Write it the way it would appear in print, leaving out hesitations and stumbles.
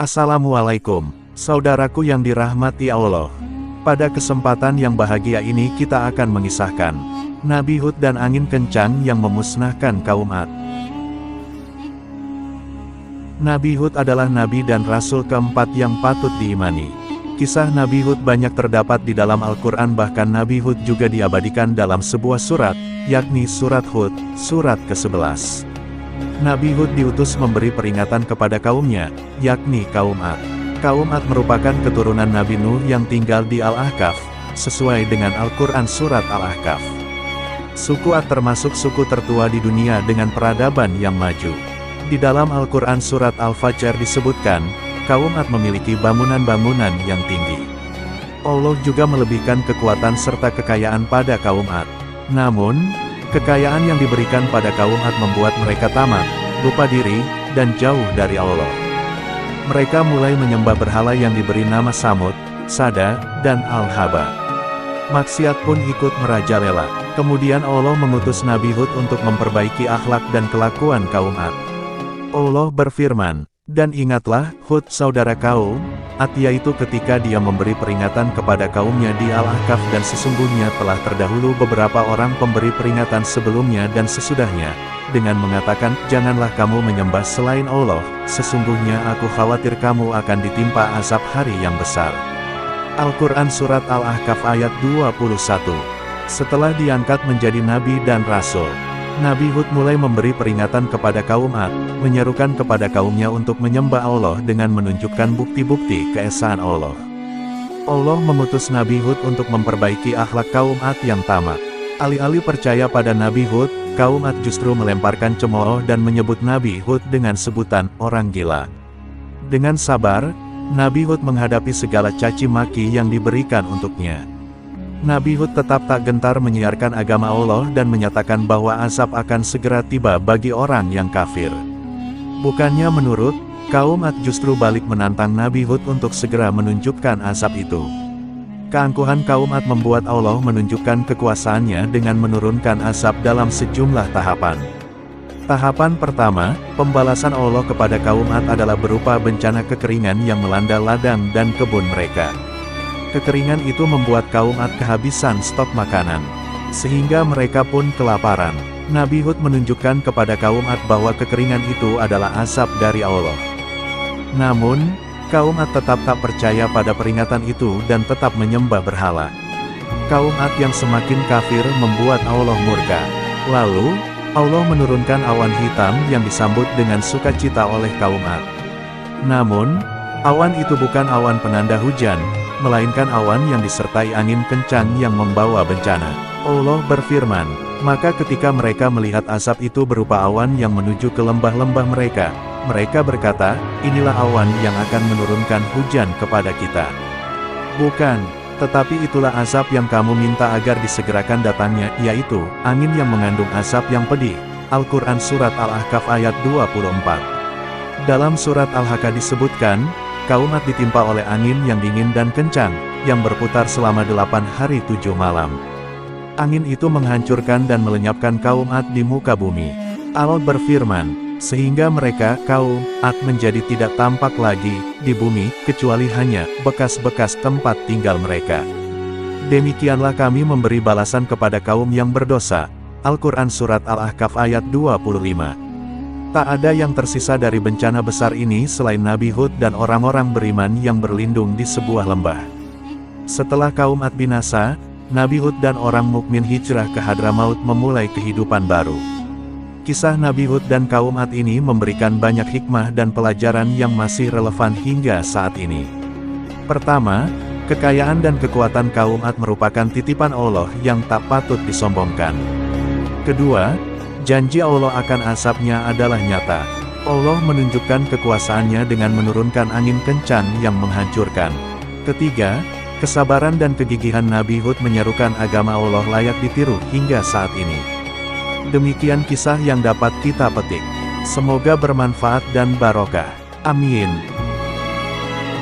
Assalamualaikum, saudaraku yang dirahmati Allah. Pada kesempatan yang bahagia ini kita akan mengisahkan Nabi Hud dan angin kencang yang memusnahkan kaum Ad. Nabi Hud adalah nabi dan rasul keempat yang patut diimani. Kisah Nabi Hud banyak terdapat di dalam Al-Quran, bahkan Nabi Hud juga diabadikan dalam sebuah surat, yakni surat Hud, surat ke-11. Nabi Hud diutus memberi peringatan kepada kaumnya, yakni kaum Ad. Kaum Ad merupakan keturunan Nabi Nuh yang tinggal di Al-Ahqaf, sesuai dengan Al-Quran surat Al-Ahqaf. Suku Ad termasuk suku tertua di dunia dengan peradaban yang maju. Di dalam Al-Quran surat Al-Fajr disebutkan, kaum Ad memiliki bangunan-bangunan yang tinggi. Allah juga melebihkan kekuatan serta kekayaan pada kaum Ad. Namun, kekayaan yang diberikan pada kaum Ad membuat mereka tamak, lupa diri, dan jauh dari Allah. Mereka mulai menyembah berhala yang diberi nama Samud, Sada, dan Al-Haba. Maksiat pun ikut merajalela. Kemudian Allah mengutus Nabi Hud untuk memperbaiki akhlak dan kelakuan kaum Ad. Allah berfirman, "Dan ingatlah, Hud saudara kaum Ad, yaitu ketika dia memberi peringatan kepada kaumnya di Al-Ahqaf, dan sesungguhnya telah terdahulu beberapa orang pemberi peringatan sebelumnya dan sesudahnya, dengan mengatakan, janganlah kamu menyembah selain Allah, sesungguhnya aku khawatir kamu akan ditimpa azab hari yang besar." Al-Quran surat Al-Ahqaf ayat 21. Setelah diangkat menjadi nabi dan rasul, Nabi Hud mulai memberi peringatan kepada kaum Ad, menyerukan kepada kaumnya untuk menyembah Allah dengan menunjukkan bukti-bukti keesaan Allah. Allah mengutus Nabi Hud untuk memperbaiki akhlak kaum Ad yang tamak. Alih-alih percaya pada Nabi Hud, kaum Ad justru melemparkan cemooh dan menyebut Nabi Hud dengan sebutan orang gila. Dengan sabar, Nabi Hud menghadapi segala caci maki yang diberikan untuknya. Nabi Hud tetap tak gentar menyiarkan agama Allah dan menyatakan bahwa azab akan segera tiba bagi orang yang kafir. Bukannya menurut, kaum Ad justru balik menantang Nabi Hud untuk segera menunjukkan azab itu. Keangkuhan kaum Ad membuat Allah menunjukkan kekuasaannya dengan menurunkan azab dalam sejumlah tahapan. Tahapan pertama, pembalasan Allah kepada kaum Ad adalah berupa bencana kekeringan yang melanda ladang dan kebun mereka. Kekeringan itu membuat kaum Ad kehabisan stok makanan, sehingga mereka pun kelaparan. Nabi Hud menunjukkan kepada kaum Ad bahwa kekeringan itu adalah azab dari Allah. Namun, kaum Ad tetap tak percaya pada peringatan itu dan tetap menyembah berhala. Kaum Ad yang semakin kafir membuat Allah murka. Lalu, Allah menurunkan awan hitam yang disambut dengan sukacita oleh kaum Ad. Namun, awan itu bukan awan penanda hujan, melainkan awan yang disertai angin kencang yang membawa bencana. Allah berfirman, maka ketika mereka melihat asap itu berupa awan yang menuju ke lembah-lembah mereka, mereka berkata, inilah awan yang akan menurunkan hujan kepada kita. Bukan, tetapi itulah azab yang kamu minta agar disegerakan datangnya, yaitu angin yang mengandung asap yang pedih. Al-Quran surat Al-Ahqaf ayat 24. Dalam surat Al-Haqqa disebutkan, kaum Ad ditimpa oleh angin yang dingin dan kencang, yang berputar selama 8 hari 7 malam. Angin itu menghancurkan dan melenyapkan kaum Ad di muka bumi. Allah berfirman, sehingga mereka, kaum Ad menjadi tidak tampak lagi di bumi, kecuali hanya bekas-bekas tempat tinggal mereka. Demikianlah kami memberi balasan kepada kaum yang berdosa. Al-Quran surat Al-Ahqaf ayat 25. Tak ada yang tersisa dari bencana besar ini selain Nabi Hud dan orang-orang beriman yang berlindung di sebuah lembah. Setelah kaum Ad binasa, Nabi Hud dan orang mukmin hijrah ke Hadramaut memulai kehidupan baru. Kisah Nabi Hud dan kaum Ad ini memberikan banyak hikmah dan pelajaran yang masih relevan hingga saat ini. Pertama, kekayaan dan kekuatan kaum Ad merupakan titipan Allah yang tak patut disombongkan. Kedua, janji Allah akan azabnya adalah nyata. Allah menunjukkan kekuasaannya dengan menurunkan angin kencang yang menghancurkan. Ketiga, kesabaran dan kegigihan Nabi Hud menyerukan agama Allah layak ditiru hingga saat ini. Demikian kisah yang dapat kita petik. Semoga bermanfaat dan barokah. Amin.